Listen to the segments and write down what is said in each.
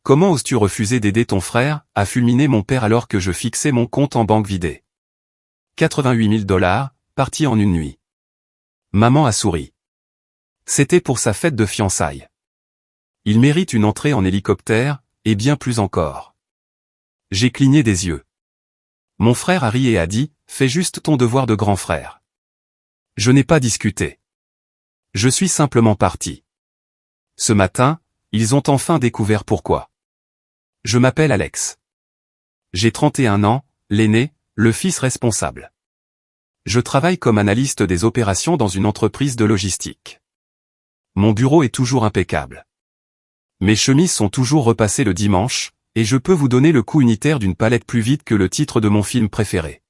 Comment oses-tu refuser d'aider ton frère, a fulminé mon père alors que je fixais mon compte en banque vidé. 88 000 $, parti en une nuit. Maman a souri. C'était pour sa fête de fiançailles. Il mérite une entrée en hélicoptère, et bien plus encore. J'ai cligné des yeux. Mon frère a ri et a dit, fais juste ton devoir de grand frère. Je n'ai pas discuté. Je suis simplement parti. Ce matin, ils ont enfin découvert pourquoi. Je m'appelle Alex. J'ai 31 ans, l'aîné, le fils responsable. Je travaille comme analyste des opérations dans une entreprise de logistique. Mon bureau est toujours impeccable. Mes chemises sont toujours repassées le dimanche, et je peux vous donner le coût unitaire d'une palette plus vite que le titre de mon film préféré.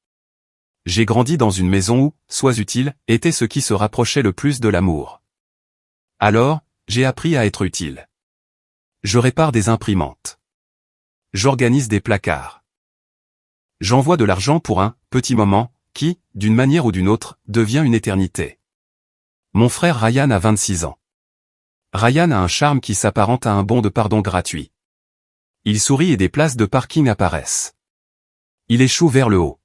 J'ai grandi dans une maison où, sois utile, était ce qui se rapprochait le plus de l'amour. Alors, j'ai appris à être utile. Je répare des imprimantes. J'organise des placards. J'envoie de l'argent pour un petit moment, qui, d'une manière ou d'une autre, devient une éternité. Mon frère Ryan a 26 ans. Ryan a un charme qui s'apparente à un bon de pardon gratuit. Il sourit et des places de parking apparaissent. Il échoue vers le haut.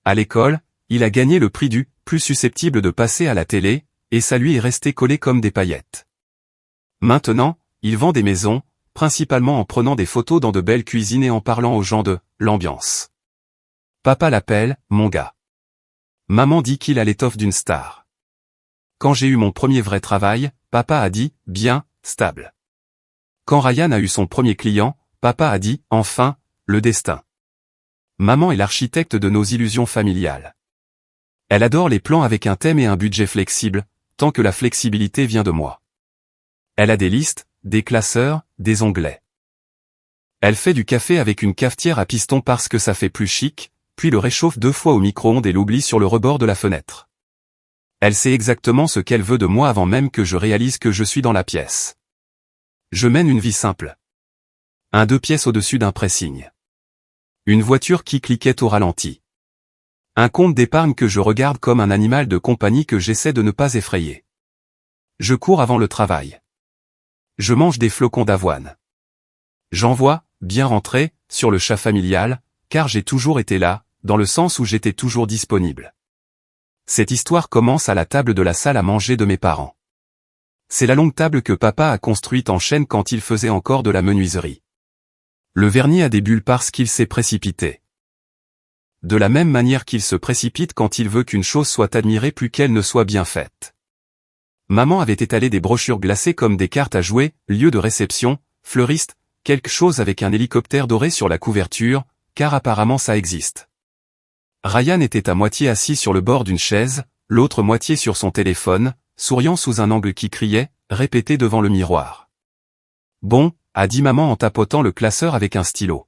À l'école, il a gagné le prix du plus susceptible de passer à la télé, et ça lui est resté collé comme des paillettes. Maintenant, il vend des maisons, principalement en prenant des photos dans de belles cuisines et en parlant aux gens de l'ambiance. Papa l'appelle mon gars. Maman dit qu'il a l'étoffe d'une star. Quand j'ai eu mon premier vrai travail, papa a dit bien, stable. Quand Ryan a eu son premier client, papa a dit enfin, le destin. Maman est l'architecte de nos illusions familiales. Elle adore les plans avec un thème et un budget flexible, tant que la flexibilité vient de moi. Elle a des listes, des classeurs, des onglets. Elle fait du café avec une cafetière à piston parce que ça fait plus chic, puis le réchauffe 2 fois au micro-ondes et l'oublie sur le rebord de la fenêtre. Elle sait exactement ce qu'elle veut de moi avant même que je réalise que je suis dans la pièce. Je mène une vie simple. Un 2 pièces au-dessus d'un pressing. Une voiture qui cliquait au ralenti. Un compte d'épargne que je regarde comme un animal de compagnie que j'essaie de ne pas effrayer. Je cours avant le travail. Je mange des flocons d'avoine. J'envoie, bien rentré, sur le chat familial, car j'ai toujours été là, dans le sens où j'étais toujours disponible. Cette histoire commence à la table de la salle à manger de mes parents. C'est la longue table que papa a construite en chêne quand il faisait encore de la menuiserie. Le vernis a des bulles parce qu'il s'est précipité. De la même manière qu'il se précipite quand il veut qu'une chose soit admirée plus qu'elle ne soit bien faite. Maman avait étalé des brochures glacées comme des cartes à jouer, lieu de réception, fleuriste, quelque chose avec un hélicoptère doré sur la couverture, car apparemment ça existe. Ryan était à moitié assis sur le bord d'une chaise, l'autre moitié sur son téléphone, souriant sous un angle qui criait, répété devant le miroir. Bon, a dit maman en tapotant le classeur avec un stylo.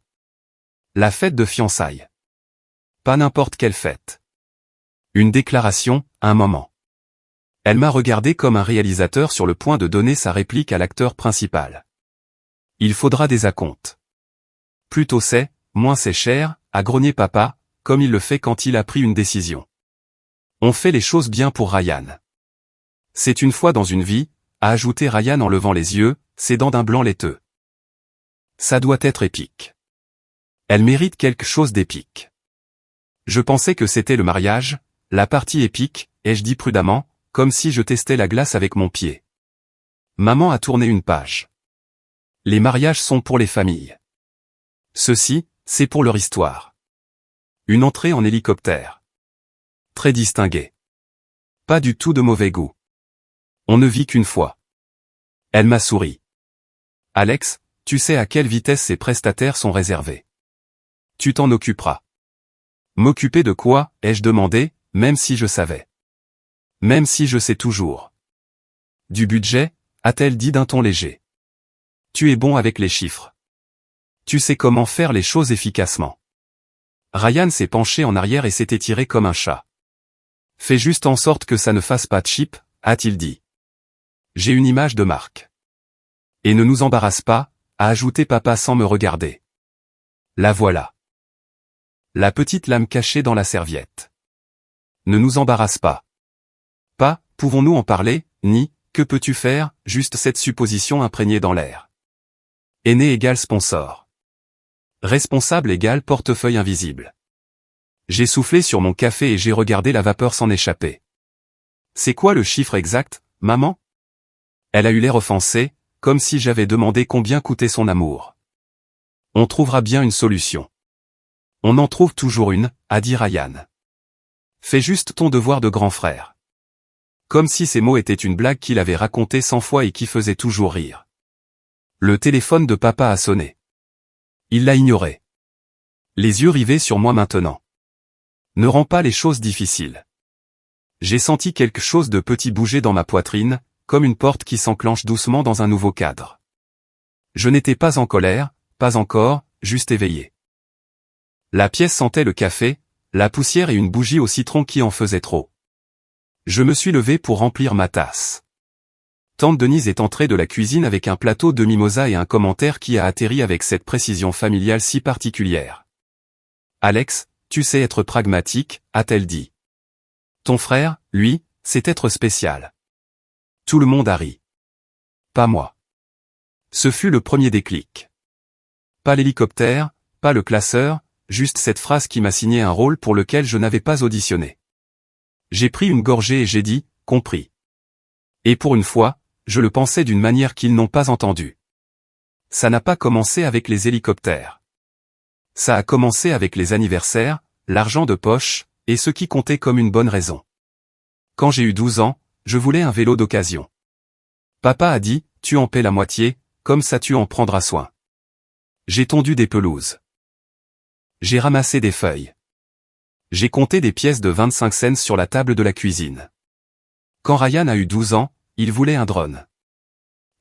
La fête de fiançailles. Pas n'importe quelle fête. Une déclaration, un moment. Elle m'a regardé comme un réalisateur sur le point de donner sa réplique à l'acteur principal. Il faudra des acomptes. Plus tôt c'est, moins c'est cher, a grogné papa, comme il le fait quand il a pris une décision. On fait les choses bien pour Ryan. C'est une fois dans une vie, a ajouté Ryan en levant les yeux, ses dents d'un blanc laiteux. Ça doit être épique. Elle mérite quelque chose d'épique. Je pensais que c'était le mariage, la partie épique, ai-je dit prudemment, comme si je testais la glace avec mon pied. Maman a tourné une page. Les mariages sont pour les familles. Ceci, c'est pour leur histoire. Une entrée en hélicoptère. Très distinguée. Pas du tout de mauvais goût. On ne vit qu'une fois. Elle m'a souri. Alex, tu sais à quelle vitesse ces prestataires sont réservés. Tu t'en occuperas. M'occuper de quoi, ai-je demandé, même si je savais. Même si je sais toujours. Du budget, a-t-elle dit d'un ton léger. Tu es bon avec les chiffres. Tu sais comment faire les choses efficacement. Ryan s'est penché en arrière et s'est étiré comme un chat. Fais juste en sorte que ça ne fasse pas cheap, a-t-il dit. J'ai une image de marque. Et ne nous embarrasse pas, a ajouté papa sans me regarder. La voilà. La petite lame cachée dans la serviette. Ne nous embarrasse pas. Pas, pouvons-nous en parler, ni, que peux-tu faire, juste cette supposition imprégnée dans l'air. Aîné égale sponsor. Responsable égale portefeuille invisible. J'ai soufflé sur mon café et j'ai regardé la vapeur s'en échapper. C'est quoi le chiffre exact, maman? Elle a eu l'air offensée, comme si j'avais demandé combien coûtait son amour. On trouvera bien une solution. On en trouve toujours une, a dit Ryan. Fais juste ton devoir de grand frère. Comme si ces mots étaient une blague qu'il avait racontée 100 fois et qui faisait toujours rire. Le téléphone de papa a sonné. Il l'a ignoré. Les yeux rivés sur moi maintenant. Ne rends pas les choses difficiles. J'ai senti quelque chose de petit bouger dans ma poitrine, comme une porte qui s'enclenche doucement dans un nouveau cadre. Je n'étais pas en colère, pas encore, juste éveillé. La pièce sentait le café, la poussière et une bougie au citron qui en faisait trop. Je me suis levé pour remplir ma tasse. Tante Denise est entrée de la cuisine avec un plateau de mimosa et un commentaire qui a atterri avec cette précision familiale si particulière. Alex, tu sais être pragmatique, a-t-elle dit. Ton frère, lui, c'est être spécial. Tout le monde a ri. Pas moi. Ce fut le premier déclic. Pas l'hélicoptère, pas le classeur, juste cette phrase qui m'a signé un rôle pour lequel je n'avais pas auditionné. J'ai pris une gorgée et j'ai dit, compris. Et pour une fois, je le pensais d'une manière qu'ils n'ont pas entendue. Ça n'a pas commencé avec les hélicoptères. Ça a commencé avec les anniversaires, l'argent de poche, et ce qui comptait comme une bonne raison. Quand j'ai eu 12 ans, je voulais un vélo d'occasion. Papa a dit, tu en paies la moitié, comme ça tu en prendras soin. J'ai tondu des pelouses. J'ai ramassé des feuilles. J'ai compté des pièces de 25 cents sur la table de la cuisine. Quand Ryan a eu 12 ans, il voulait un drone.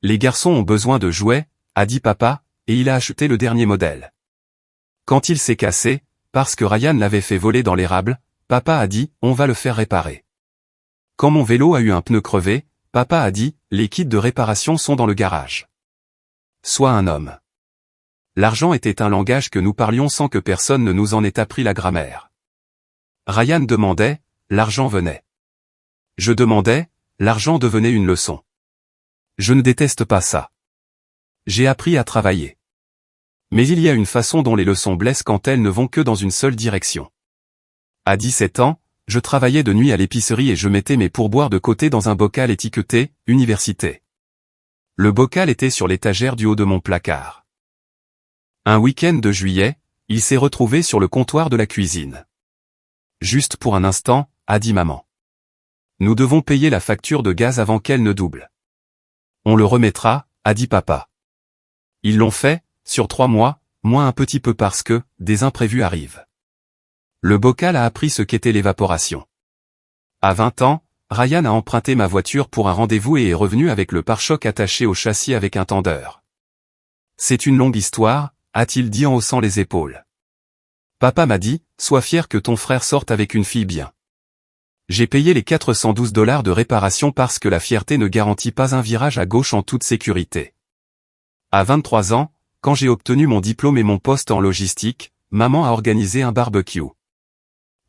Les garçons ont besoin de jouets, a dit papa, et il a acheté le dernier modèle. Quand il s'est cassé, parce que Ryan l'avait fait voler dans l'érable, papa a dit, on va le faire réparer. Quand mon vélo a eu un pneu crevé, papa a dit, les kits de réparation sont dans le garage. Sois un homme. L'argent était un langage que nous parlions sans que personne ne nous en ait appris la grammaire. Ryan demandait, l'argent venait. Je demandais, l'argent devenait une leçon. Je ne déteste pas ça. J'ai appris à travailler. Mais il y a une façon dont les leçons blessent quand elles ne vont que dans une seule direction. À 17 ans, je travaillais de nuit à l'épicerie et je mettais mes pourboires de côté dans un bocal étiqueté « Université ». Le bocal était sur l'étagère du haut de mon placard. Un week-end de juillet, il s'est retrouvé sur le comptoir de la cuisine. Juste pour un instant, a dit maman. Nous devons payer la facture de gaz avant qu'elle ne double. On le remettra, a dit papa. Ils l'ont fait, sur 3 mois, moins un petit peu parce que, des imprévus arrivent. Le bocal a appris ce qu'était l'évaporation. À 20 ans, Ryan a emprunté ma voiture pour un rendez-vous et est revenu avec le pare-choc attaché au châssis avec un tendeur. C'est une longue histoire, a-t-il dit en haussant les épaules. Papa m'a dit, sois fier que ton frère sorte avec une fille bien. J'ai payé les $412 de réparation parce que la fierté ne garantit pas un virage à gauche en toute sécurité. À 23 ans, quand j'ai obtenu mon diplôme et mon poste en logistique, maman a organisé un barbecue.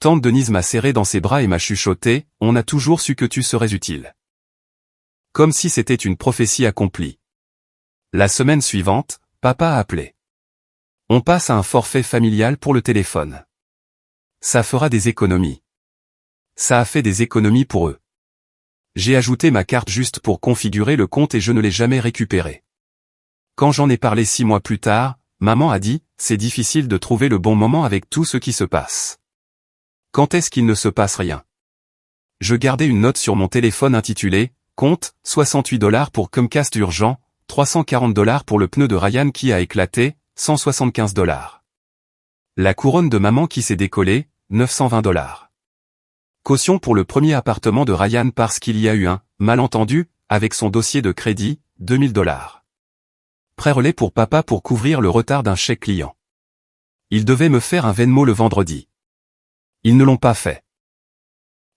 Tante Denise m'a serré dans ses bras et m'a chuchoté, on a toujours su que tu serais utile. Comme si c'était une prophétie accomplie. La semaine suivante, papa a appelé. On passe à un forfait familial pour le téléphone. Ça fera des économies. Ça a fait des économies pour eux. J'ai ajouté ma carte juste pour configurer le compte et je ne l'ai jamais récupéré. Quand j'en ai parlé 6 mois plus tard, maman a dit, c'est difficile de trouver le bon moment avec tout ce qui se passe. Quand est-ce qu'il ne se passe rien? Je gardais une note sur mon téléphone intitulée, compte, $68 pour Comcast urgent, $340 pour le pneu de Ryan qui a éclaté, $175. La couronne de maman qui s'est décollée, $920. Caution pour le premier appartement de Ryan parce qu'il y a eu un malentendu avec son dossier de crédit, $2000. Prêt relais pour papa pour couvrir le retard d'un chèque client. Ils devaient me faire un Venmo le vendredi. Ils ne l'ont pas fait.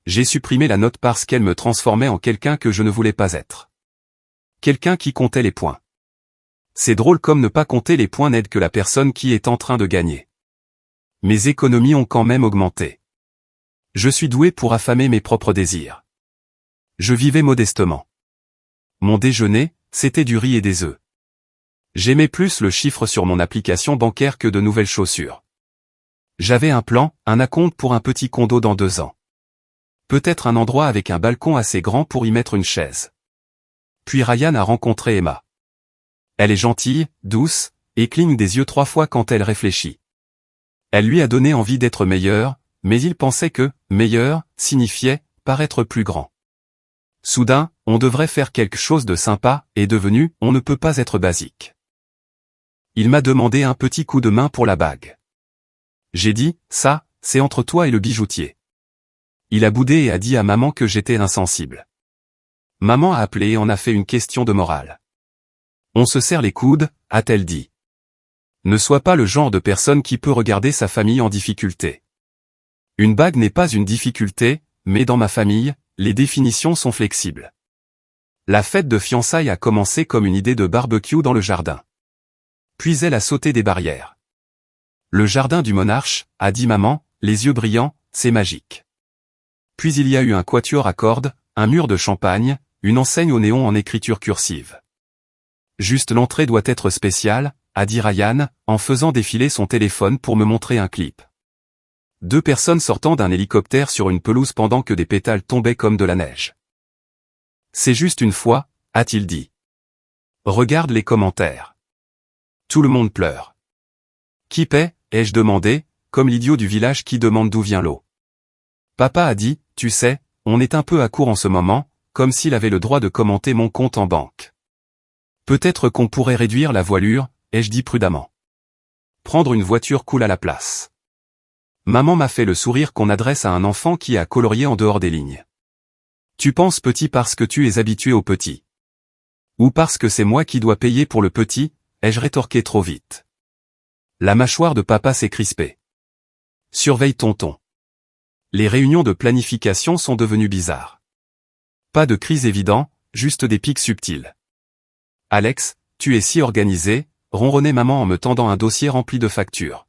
J'ai supprimé la note parce qu'elle me transformait en quelqu'un que je ne voulais pas être. Quelqu'un qui comptait les points. C'est drôle comme ne pas compter les points n'aide que la personne qui est en train de gagner. Mes économies ont quand même augmenté. Je suis doué pour affamer mes propres désirs. Je vivais modestement. Mon déjeuner, c'était du riz et des œufs. J'aimais plus le chiffre sur mon application bancaire que de nouvelles chaussures. J'avais un plan, un acompte pour un petit condo dans 2 ans. Peut-être un endroit avec un balcon assez grand pour y mettre une chaise. Puis Ryan a rencontré Emma. Elle est gentille, douce, et cligne des yeux 3 fois quand elle réfléchit. Elle lui a donné envie d'être meilleur, mais il pensait que « meilleur » signifiait « paraître plus grand ». Soudain, on devrait faire quelque chose de sympa, et devenu « on ne peut pas être basique ». Il m'a demandé un petit coup de main pour la bague. J'ai dit « ça, c'est entre toi et le bijoutier ». Il a boudé et a dit à maman que j'étais insensible. Maman a appelé et en a fait une question de morale. On se serre les coudes, a-t-elle dit. Ne sois pas le genre de personne qui peut regarder sa famille en difficulté. Une bague n'est pas une difficulté, mais dans ma famille, les définitions sont flexibles. La fête de fiançailles a commencé comme une idée de barbecue dans le jardin. Puis elle a sauté des barrières. Le jardin du monarche, a dit maman, les yeux brillants, c'est magique. Puis il y a eu un quatuor à cordes, un mur de champagne, une enseigne au néon en écriture cursive. Juste l'entrée doit être spéciale, a dit Ryan, en faisant défiler son téléphone pour me montrer un clip. 2 personnes sortant d'un hélicoptère sur une pelouse pendant que des pétales tombaient comme de la neige. C'est juste une fois, a-t-il dit. Regarde les commentaires. Tout le monde pleure. Qui paie, ai-je demandé, comme l'idiot du village qui demande d'où vient l'eau. Papa a dit, tu sais, on est un peu à court en ce moment, comme s'il avait le droit de commenter mon compte en banque. Peut-être qu'on pourrait réduire la voilure, ai-je dit prudemment. Prendre une voiture cool à la place. Maman m'a fait le sourire qu'on adresse à un enfant qui a colorié en dehors des lignes. Tu penses petit parce que tu es habitué au petit. Ou parce que c'est moi qui dois payer pour le petit, ai-je rétorqué trop vite. La mâchoire de papa s'est crispée. Surveille tonton. Les réunions de planification sont devenues bizarres. Pas de crise évident, juste des pics subtils. Alex, tu es si organisé, ronronnait maman en me tendant un dossier rempli de factures.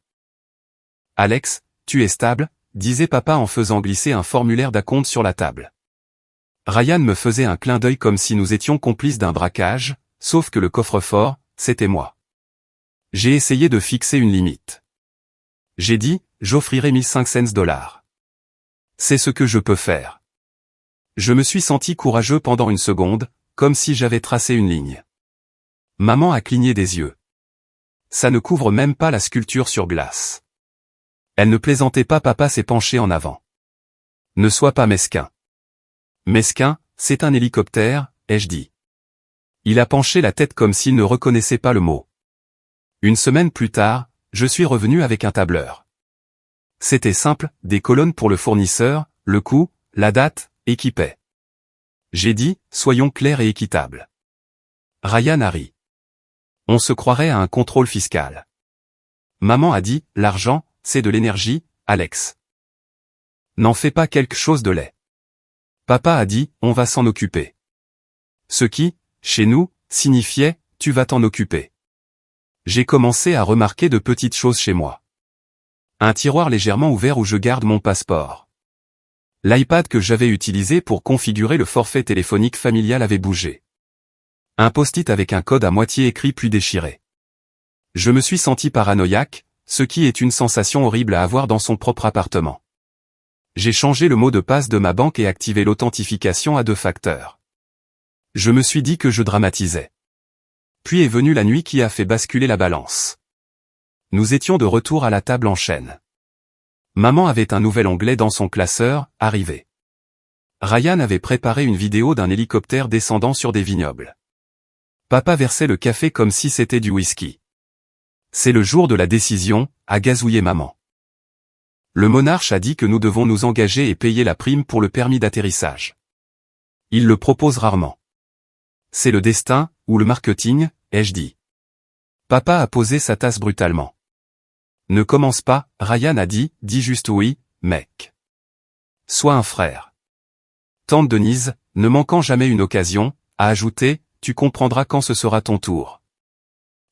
Alex, tu es stable, disait papa en faisant glisser un formulaire d'acompte sur la table. Ryan me faisait un clin d'œil comme si nous étions complices d'un braquage, sauf que le coffre-fort, c'était moi. J'ai essayé de fixer une limite. J'ai dit, j'offrirai $1,500. C'est ce que je peux faire. Je me suis senti courageux pendant une seconde, comme si j'avais tracé une ligne. Maman a cligné des yeux. Ça ne couvre même pas la sculpture sur glace. Elle ne plaisantait pas, papa s'est penché en avant. Ne sois pas mesquin. Mesquin, c'est un hélicoptère, ai-je dit. Il a penché la tête comme s'il ne reconnaissait pas le mot. Une semaine plus tard, je suis revenu avec un tableur. C'était simple, des colonnes pour le fournisseur, le coût, la date, et qui paie. J'ai dit, soyons clairs et équitables. Ryan a ri. On se croirait à un contrôle fiscal. Maman a dit, l'argent, c'est de l'énergie, Alex. N'en fais pas quelque chose de laid. Papa a dit, on va s'en occuper. Ce qui, chez nous, signifiait, tu vas t'en occuper. J'ai commencé à remarquer de petites choses chez moi. Un tiroir légèrement ouvert où je garde mon passeport. L'iPad que j'avais utilisé pour configurer le forfait téléphonique familial avait bougé. Un post-it avec un code à moitié écrit puis déchiré. Je me suis senti paranoïaque, ce qui est une sensation horrible à avoir dans son propre appartement. J'ai changé le mot de passe de ma banque et activé l'authentification à 2 facteurs. Je me suis dit que je dramatisais. Puis est venue la nuit qui a fait basculer la balance. Nous étions de retour à la table en chaîne. Maman avait un nouvel onglet dans son classeur, arrivé. Ryan avait préparé une vidéo d'un hélicoptère descendant sur des vignobles. Papa versait le café comme si c'était du whisky. C'est le jour de la décision, a gazouillé maman. Le monarche a dit que nous devons nous engager et payer la prime pour le permis d'atterrissage. Il le propose rarement. C'est le destin, ou le marketing, ai-je dit. Papa a posé sa tasse brutalement. Ne commence pas, Ryan a dit, dis juste oui, mec. Sois un frère. Tante Denise, ne manquant jamais une occasion, a ajouté, tu comprendras quand ce sera ton tour.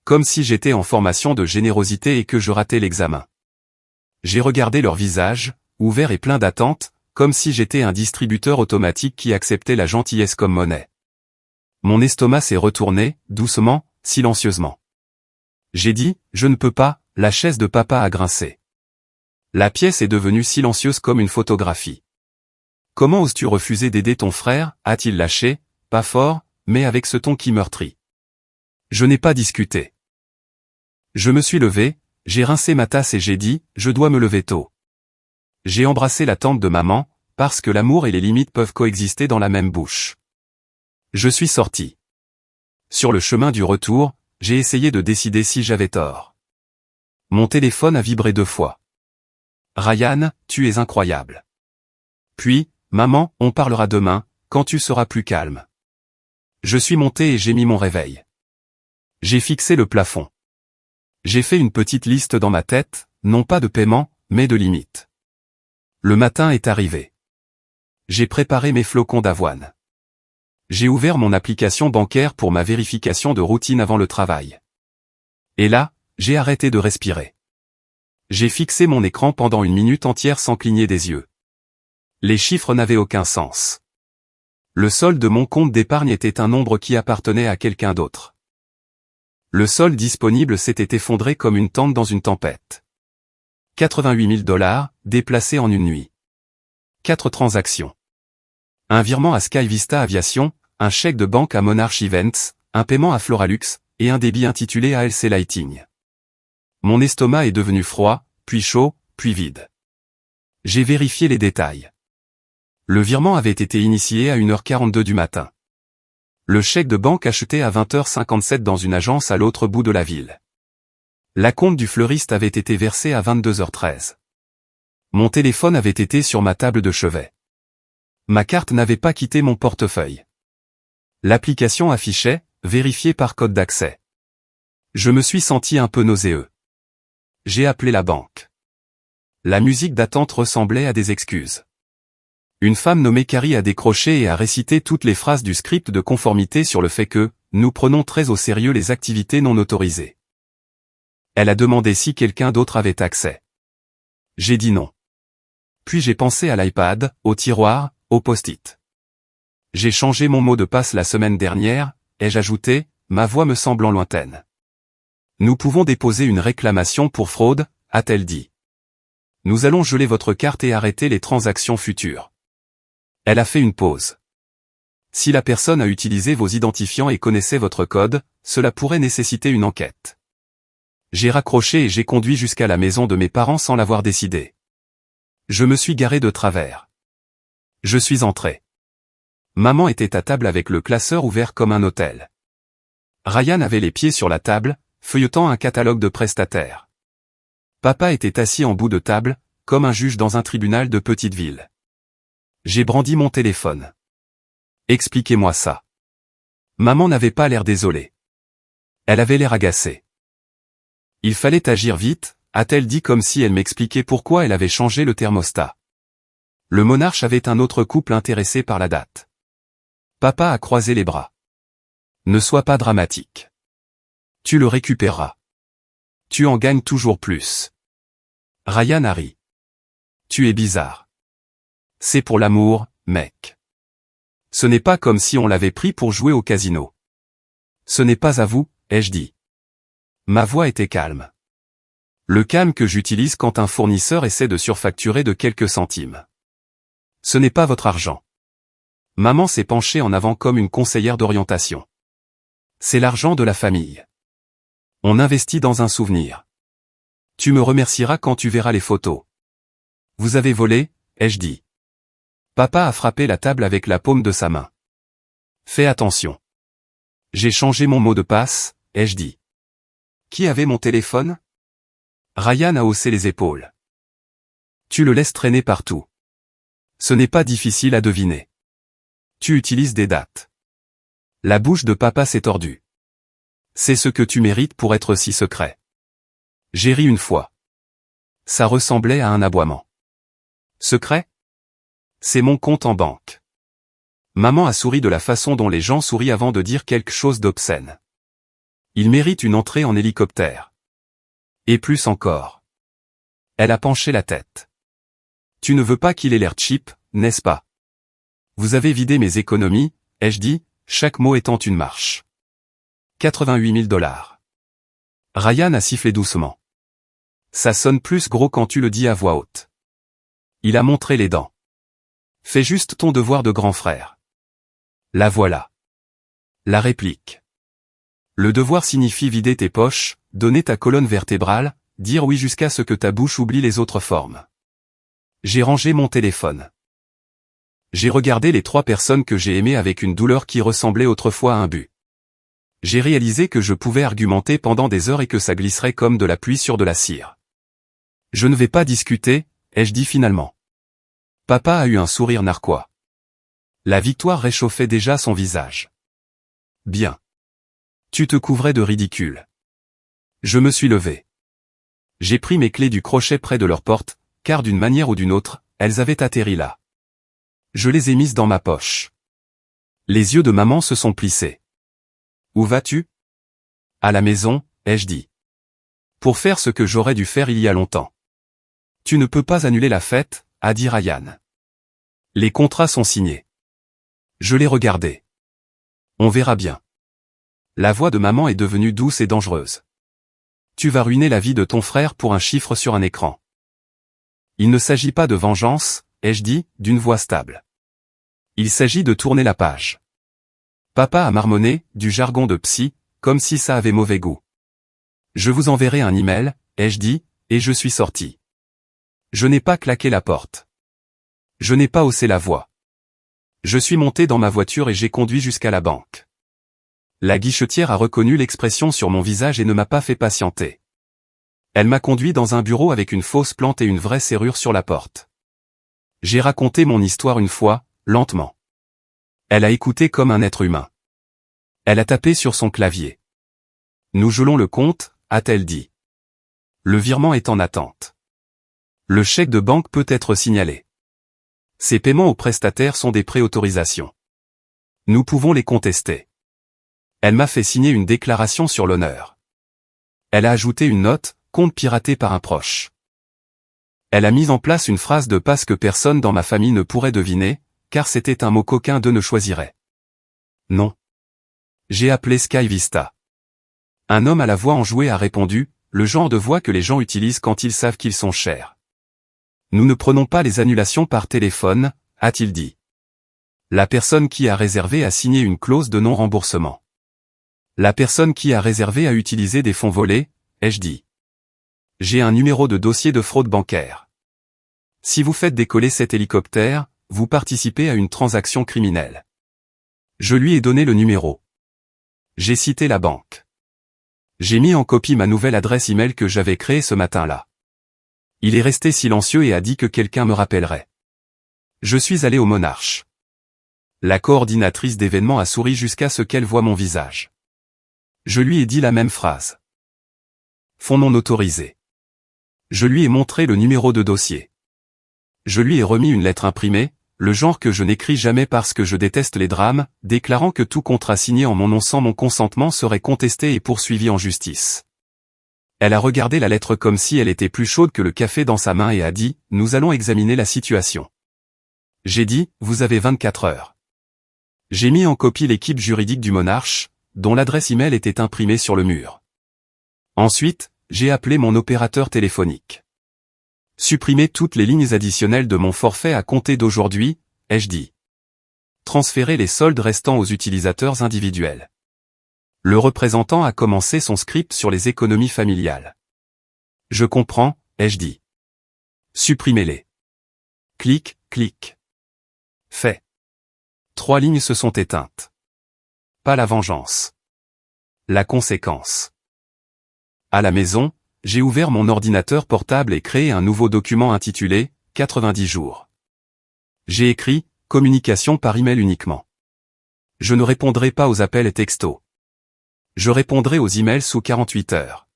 Comme si j'étais en formation de générosité et que je ratais l'examen. J'ai regardé leur visage, ouverts et pleins d'attente, comme si j'étais un distributeur automatique qui acceptait la gentillesse comme monnaie. Mon estomac s'est retourné, doucement, silencieusement. J'ai dit, je ne peux pas, la chaise de papa a grincé. La pièce est devenue silencieuse comme une photographie. Comment oses-tu refuser d'aider ton frère, a-t-il lâché, pas fort, mais avec ce ton qui meurtrit. Je n'ai pas discuté. Je me suis levé, j'ai rincé ma tasse et j'ai dit, je dois me lever tôt. J'ai embrassé la tante de maman, parce que l'amour et les limites peuvent coexister dans la même bouche. Je suis sorti. Sur le chemin du retour, j'ai essayé de décider si j'avais tort. Mon téléphone a vibré 2 fois. Ryan, tu es incroyable. Puis, maman, on parlera demain, quand tu seras plus calme. Je suis monté et j'ai mis mon réveil. J'ai fixé le plafond. J'ai fait une petite liste dans ma tête, non pas de paiement, mais de limites. Le matin est arrivé. J'ai préparé mes flocons d'avoine. J'ai ouvert mon application bancaire pour ma vérification de routine avant le travail. Et là, j'ai arrêté de respirer. J'ai fixé mon écran pendant 1 minute entière sans cligner des yeux. Les chiffres n'avaient aucun sens. Le solde de mon compte d'épargne était un nombre qui appartenait à quelqu'un d'autre. Le solde disponible s'était effondré comme une tente dans une tempête. 88 000 $, déplacés en une nuit. 4 transactions. Un virement à Sky Vista Aviation, un chèque de banque à Monarch Events, un paiement à Floralux, et un débit intitulé ALC Lighting. Mon estomac est devenu froid, puis chaud, puis vide. J'ai vérifié les détails. Le virement avait été initié à 1h42 du matin. Le chèque de banque acheté à 20h57 dans une agence à l'autre bout de la ville. L'acompte du fleuriste avait été versé à 22h13. Mon téléphone avait été sur ma table de chevet. Ma carte n'avait pas quitté mon portefeuille. L'application affichait « Vérifié par code d'accès ». Je me suis senti un peu nauséeux. J'ai appelé la banque. La musique d'attente ressemblait à des excuses. Une femme nommée Carrie a décroché et a récité toutes les phrases du script de conformité sur le fait que « nous prenons très au sérieux les activités non autorisées ». Elle a demandé si quelqu'un d'autre avait accès. J'ai dit non. Puis j'ai pensé à l'iPad, au tiroir, au post-it. J'ai changé mon mot de passe la semaine dernière, ai-je ajouté, ma voix me semblant lointaine. Nous pouvons déposer une réclamation pour fraude, a-t-elle dit. Nous allons geler votre carte et arrêter les transactions futures. Elle a fait une pause. Si la personne a utilisé vos identifiants et connaissait votre code, cela pourrait nécessiter une enquête. J'ai raccroché et j'ai conduit jusqu'à la maison de mes parents sans l'avoir décidé. Je me suis garé de travers. Je suis entré. Maman était à table avec le classeur ouvert comme un hôtel. Ryan avait les pieds sur la table, feuilletant un catalogue de prestataires. Papa était assis en bout de table, comme un juge dans un tribunal de petite ville. J'ai brandi mon téléphone. Expliquez-moi ça. Maman n'avait pas l'air désolée. Elle avait l'air agacée. Il fallait agir vite, a-t-elle dit comme si elle m'expliquait pourquoi elle avait changé le thermostat. Le Monarch avait un autre couple intéressé par la date. Papa a croisé les bras. Ne sois pas dramatique. Tu le récupéreras. Tu en gagnes toujours plus. Ryan a ri. Tu es bizarre. C'est pour l'amour, mec. Ce n'est pas comme si on l'avait pris pour jouer au casino. Ce n'est pas à vous, ai-je dit. Ma voix était calme. Le calme que j'utilise quand un fournisseur essaie de surfacturer de quelques centimes. Ce n'est pas votre argent. Maman s'est penchée en avant comme une conseillère d'orientation. C'est l'argent de la famille. On investit dans un souvenir. Tu me remercieras quand tu verras les photos. Vous avez volé, ai-je dit. Papa a frappé la table avec la paume de sa main. Fais attention. J'ai changé mon mot de passe, ai-je dit. Qui avait mon téléphone? Ryan a haussé les épaules. Tu le laisses traîner partout. Ce n'est pas difficile à deviner. Tu utilises des dates. La bouche de papa s'est tordue. C'est ce que tu mérites pour être si secret. J'ai ri une fois. Ça ressemblait à un aboiement. Secret? C'est mon compte en banque. Maman a souri de la façon dont les gens sourient avant de dire quelque chose d'obscène. Il mérite une entrée en hélicoptère. Et plus encore. Elle a penché la tête. Tu ne veux pas qu'il ait l'air cheap, n'est-ce pas? Vous avez vidé mes économies, ai-je dit, chaque mot étant une marche. 88 000 $. Ryan a sifflé doucement. Ça sonne plus gros quand tu le dis à voix haute. Il a montré les dents. Fais juste ton devoir de grand frère. La voilà. La réplique. Le devoir signifie vider tes poches, donner ta colonne vertébrale, dire oui jusqu'à ce que ta bouche oublie les autres formes. J'ai rangé mon téléphone. J'ai regardé les 3 personnes que j'ai aimées avec une douleur qui ressemblait autrefois à un but. J'ai réalisé que je pouvais argumenter pendant des heures et que ça glisserait comme de la pluie sur de la cire. Je ne vais pas discuter, ai-je dit finalement. Papa a eu un sourire narquois. La victoire réchauffait déjà son visage. Bien. Tu te couvrais de ridicule. Je me suis levé. J'ai pris mes clés du crochet près de leur porte, car d'une manière ou d'une autre, elles avaient atterri là. Je les ai mises dans ma poche. Les yeux de maman se sont plissés. Où vas-tu? À la maison, ai-je dit. Pour faire ce que j'aurais dû faire il y a longtemps. Tu ne peux pas annuler la fête, a dit Ryan. Les contrats sont signés. Je les regardais. On verra bien. La voix de maman est devenue douce et dangereuse. Tu vas ruiner la vie de ton frère pour un chiffre sur un écran. Il ne s'agit pas de vengeance, ai-je dit, d'une voix stable. Il s'agit de tourner la page. Papa a marmonné, du jargon de psy, comme si ça avait mauvais goût. Je vous enverrai un email, ai-je dit, et je suis sorti. Je n'ai pas claqué la porte. Je n'ai pas haussé la voix. Je suis monté dans ma voiture et j'ai conduit jusqu'à la banque. La guichetière a reconnu l'expression sur mon visage et ne m'a pas fait patienter. Elle m'a conduit dans un bureau avec une fausse plante et une vraie serrure sur la porte. J'ai raconté mon histoire une fois, lentement. Elle a écouté comme un être humain. Elle a tapé sur son clavier. Nous gelons le compte, a-t-elle dit. Le virement est en attente. Le chèque de banque peut être signalé. Ces paiements aux prestataires sont des préautorisations. Nous pouvons les contester. Elle m'a fait signer une déclaration sur l'honneur. Elle a ajouté une note, compte piraté par un proche. Elle a mis en place une phrase de passe que personne dans ma famille ne pourrait deviner, car c'était un mot qu'aucun d'eux ne choisirait. Non. J'ai appelé Sky Vista. Un homme à la voix enjouée a répondu, le genre de voix que les gens utilisent quand ils savent qu'ils sont chers. Nous ne prenons pas les annulations par téléphone, a-t-il dit. La personne qui a réservé a signé une clause de non-remboursement. La personne qui a réservé a utilisé des fonds volés, ai-je dit. J'ai un numéro de dossier de fraude bancaire. Si vous faites décoller cet hélicoptère, vous participez à une transaction criminelle. Je lui ai donné le numéro. J'ai cité la banque. J'ai mis en copie ma nouvelle adresse email que j'avais créée ce matin-là. Il est resté silencieux et a dit que quelqu'un me rappellerait. Je suis allé au Monarch. La coordinatrice d'événements a souri jusqu'à ce qu'elle voie mon visage. Je lui ai dit la même phrase. Fonds non autorisé. Je lui ai montré le numéro de dossier. Je lui ai remis une lettre imprimée, le genre que je n'écris jamais parce que je déteste les drames, déclarant que tout contrat signé en mon nom sans mon consentement serait contesté et poursuivi en justice. Elle a regardé la lettre comme si elle était plus chaude que le café dans sa main et a dit, nous allons examiner la situation. J'ai dit, vous avez 24 heures. J'ai mis en copie l'équipe juridique du Monarch, dont l'adresse email était imprimée sur le mur. Ensuite, j'ai appelé mon opérateur téléphonique. Supprimer toutes les lignes additionnelles de mon forfait à compter d'aujourd'hui, ai-je dit. Transférer les soldes restants aux utilisateurs individuels. Le représentant a commencé son script sur les économies familiales. Je comprends, ai-je dit. Supprimez-les. Clic, clic. Fait. 3 lignes se sont éteintes. Pas la vengeance. La conséquence. À la maison, j'ai ouvert mon ordinateur portable et créé un nouveau document intitulé « 90 jours ». J'ai écrit « Communication par email uniquement ». Je ne répondrai pas aux appels et textos. Je répondrai aux emails sous 48 heures.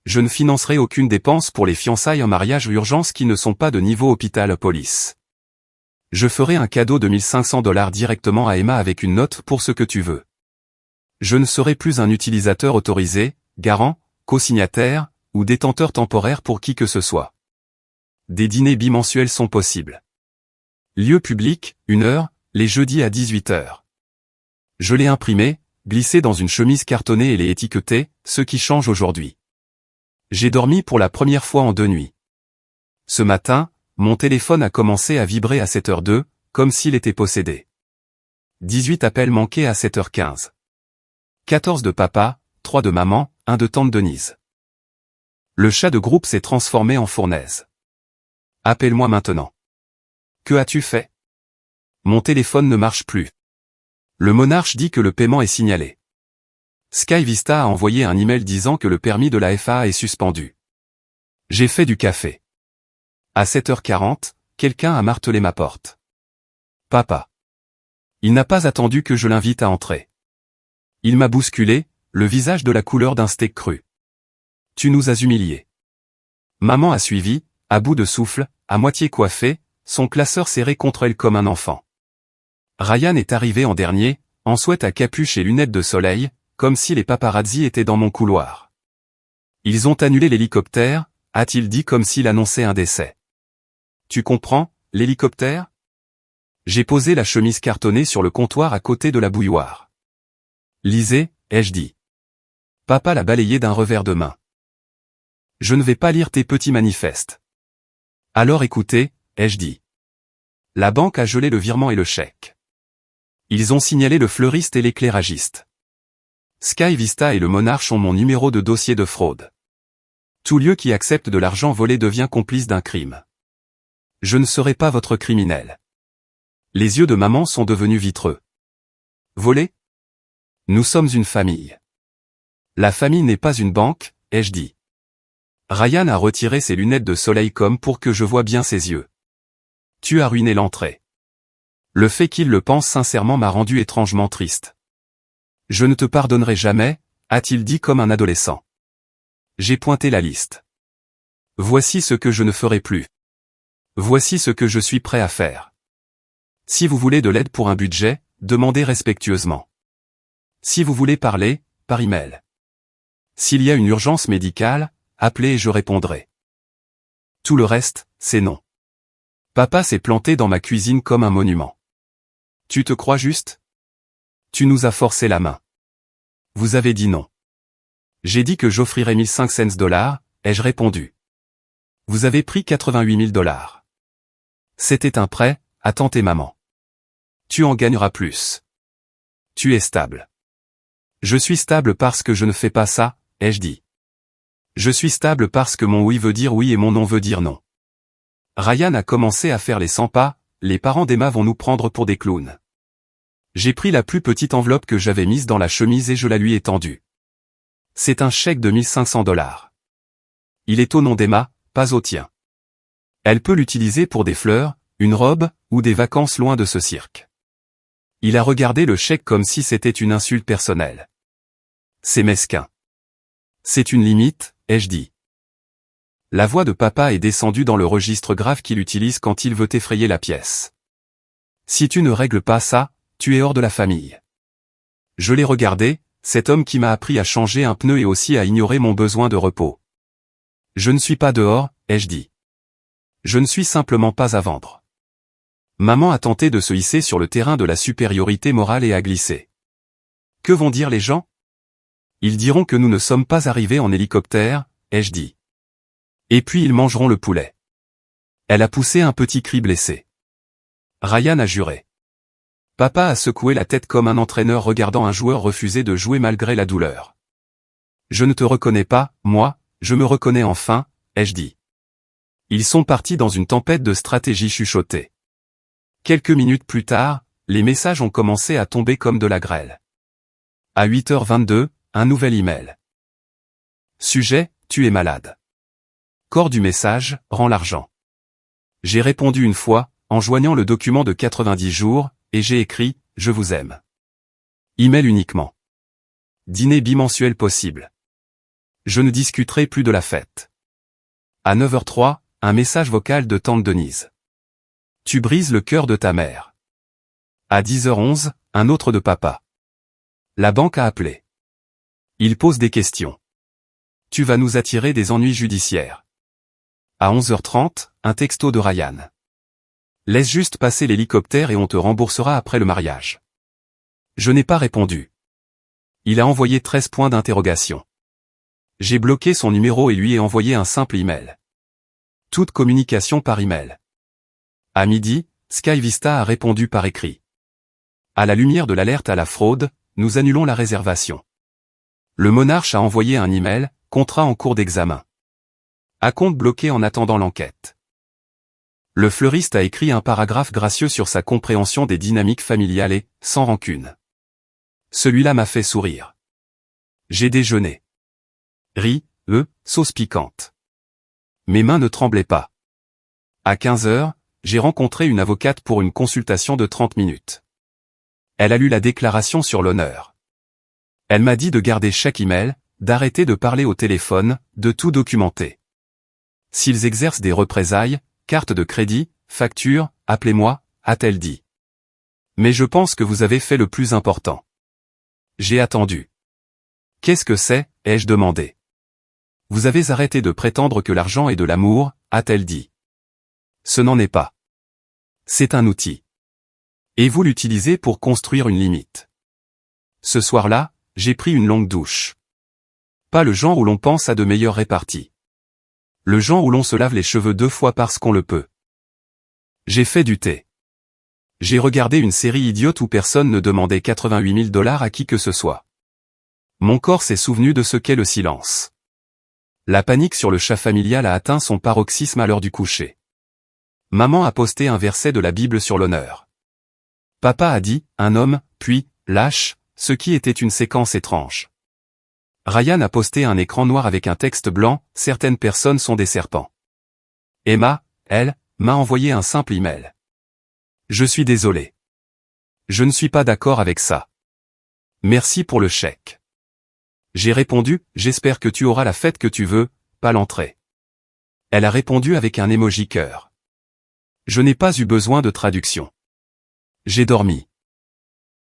Je ne financerai aucune dépense pour les fiançailles en mariage ou urgence qui ne sont pas de niveau hôpital-police. Je ferai un cadeau de $1500 directement à Emma avec une note pour ce que tu veux. Je ne serai plus un utilisateur autorisé, garant, co-signataire, ou détenteur temporaire pour qui que ce soit. Des dîners bimensuels sont possibles. Lieu public, 1 heure, les jeudis à 18 heures. Je l'ai imprimé, glisser dans une chemise cartonnée et les étiqueter, ce qui change aujourd'hui. J'ai dormi pour la première fois en 2 nuits. Ce matin, mon téléphone a commencé à vibrer à 7h02, comme s'il était possédé. 18 appels manqués à 7h15. 14 de papa, 3 de maman, 1 de tante Denise. Le chat de groupe s'est transformé en fournaise. Appelle-moi maintenant. Que as-tu fait? Mon téléphone ne marche plus. Le monarche dit que le paiement est signalé. Sky Vista a envoyé un email disant que le permis de la FAA est suspendu. J'ai fait du café. À 7h40, quelqu'un a martelé ma porte. Papa. Il n'a pas attendu que je l'invite à entrer. Il m'a bousculé, le visage de la couleur d'un steak cru. Tu nous as humiliés. Maman a suivi, à bout de souffle, à moitié coiffée, son classeur serré contre elle comme un enfant. Ryan est arrivé en dernier, en sweat à capuche et lunettes de soleil, comme si les paparazzi étaient dans mon couloir. Ils ont annulé l'hélicoptère, a-t-il dit comme s'il annonçait un décès. Tu comprends, l'hélicoptère? J'ai posé la chemise cartonnée sur le comptoir à côté de la bouilloire. Lisez, ai-je dit. Papa l'a balayé d'un revers de main. Je ne vais pas lire tes petits manifestes. Alors écoutez, ai-je dit. La banque a gelé le virement et le chèque. Ils ont signalé le fleuriste et l'éclairagiste. Sky Vista et le monarche ont mon numéro de dossier de fraude. Tout lieu qui accepte de l'argent volé devient complice d'un crime. Je ne serai pas votre criminel. Les yeux de maman sont devenus vitreux. Volé? Nous sommes une famille. La famille n'est pas une banque, ai-je dit. Ryan a retiré ses lunettes de soleil comme pour que je voie bien ses yeux. Tu as ruiné l'entrée. Le fait qu'il le pense sincèrement m'a rendu étrangement triste. Je ne te pardonnerai jamais, a-t-il dit comme un adolescent. J'ai pointé la liste. Voici ce que je ne ferai plus. Voici ce que je suis prêt à faire. Si vous voulez de l'aide pour un budget, demandez respectueusement. Si vous voulez parler, par email. S'il y a une urgence médicale, appelez et je répondrai. Tout le reste, c'est non. Papa s'est planté dans ma cuisine comme un monument. Tu te crois juste? Tu nous as forcé la main. Vous avez dit non. J'ai dit que j'offrirais $1,500, ai-je répondu. Vous avez pris $88,000. C'était un prêt, à tante et maman. Tu en gagneras plus. Tu es stable. Je suis stable parce que je ne fais pas ça, ai-je dit. Je suis stable parce que mon oui veut dire oui et mon non veut dire non. Ryan a commencé à faire les 100 pas, les parents d'Emma vont nous prendre pour des clowns. J'ai pris la plus petite enveloppe que j'avais mise dans la chemise et je la lui ai tendue. C'est un chèque de $1,500. Il est au nom d'Emma, pas au tien. Elle peut l'utiliser pour des fleurs, une robe, ou des vacances loin de ce cirque. Il a regardé le chèque comme si c'était une insulte personnelle. C'est mesquin. C'est une limite, ai-je dit. La voix de papa est descendue dans le registre grave qu'il utilise quand il veut effrayer la pièce. Si tu ne règles pas ça, tu es hors de la famille. Je l'ai regardé, cet homme qui m'a appris à changer un pneu et aussi à ignorer mon besoin de repos. Je ne suis pas dehors, ai-je dit. Je ne suis simplement pas à vendre. Maman a tenté de se hisser sur le terrain de la supériorité morale et a glissé. Que vont dire les gens? Ils diront que nous ne sommes pas arrivés en hélicoptère, ai-je dit. Et puis ils mangeront le poulet. Elle a poussé un petit cri blessé. Ryan a juré. Papa a secoué la tête comme un entraîneur regardant un joueur refuser de jouer malgré la douleur. Je ne te reconnais pas, moi, je me reconnais enfin, ai-je dit. Ils sont partis dans une tempête de stratégie chuchotée. Quelques minutes plus tard, les messages ont commencé à tomber comme de la grêle. À 8h22, un nouvel email. Sujet, tu es malade. Corps du message, rends l'argent. J'ai répondu une fois, en joignant le document de 90 jours, et j'ai écrit, je vous aime. Email uniquement. Dîner bimensuel possible. Je ne discuterai plus de la fête. À 9h03, un message vocal de tante Denise. Tu brises le cœur de ta mère. À 10h11, un autre de papa. La banque a appelé. Il pose des questions. Tu vas nous attirer des ennuis judiciaires. À 11h30, un texto de Ryan. Laisse juste passer l'hélicoptère et on te remboursera après le mariage. Je n'ai pas répondu. Il a envoyé 13 points d'interrogation. J'ai bloqué son numéro et lui ai envoyé un simple email. Toute communication par email. À midi, Sky Vista a répondu par écrit. À la lumière de l'alerte à la fraude, nous annulons la réservation. Le Monarch a envoyé un email, contrat en cours d'examen. Acompte bloqué en attendant l'enquête. Le fleuriste a écrit un paragraphe gracieux sur sa compréhension des dynamiques familiales et, sans rancune. Celui-là m'a fait sourire. J'ai déjeuné. Riz, sauce piquante. Mes mains ne tremblaient pas. À 15 heures, j'ai rencontré une avocate pour une consultation de 30 minutes. Elle a lu la déclaration sur l'honneur. Elle m'a dit de garder chaque email, d'arrêter de parler au téléphone, de tout documenter. S'ils exercent des représailles, carte de crédit, facture, appelez-moi, a-t-elle dit. Mais je pense que vous avez fait le plus important. J'ai attendu. Qu'est-ce que c'est, ai-je demandé. Vous avez arrêté de prétendre que l'argent est de l'amour, a-t-elle dit. Ce n'en est pas. C'est un outil. Et vous l'utilisez pour construire une limite. Ce soir-là, j'ai pris une longue douche. Pas le genre où l'on pense à de meilleures réparties. Le genre où l'on se lave les cheveux 2 fois parce qu'on le peut. J'ai fait du thé. J'ai regardé une série idiote où personne ne demandait 88 000 $ à qui que ce soit. Mon corps s'est souvenu de ce qu'est le silence. La panique sur le chat familial a atteint son paroxysme à l'heure du coucher. Maman a posté un verset de la Bible sur l'honneur. Papa a dit, un homme, puis, lâche, ce qui était une séquence étrange. Ryan a posté un écran noir avec un texte blanc, certaines personnes sont des serpents. Emma, elle, m'a envoyé un simple email. Je suis désolé. Je ne suis pas d'accord avec ça. Merci pour le chèque. J'ai répondu, j'espère que tu auras la fête que tu veux, pas l'entrée. Elle a répondu avec un emoji cœur. Je n'ai pas eu besoin de traduction. J'ai dormi.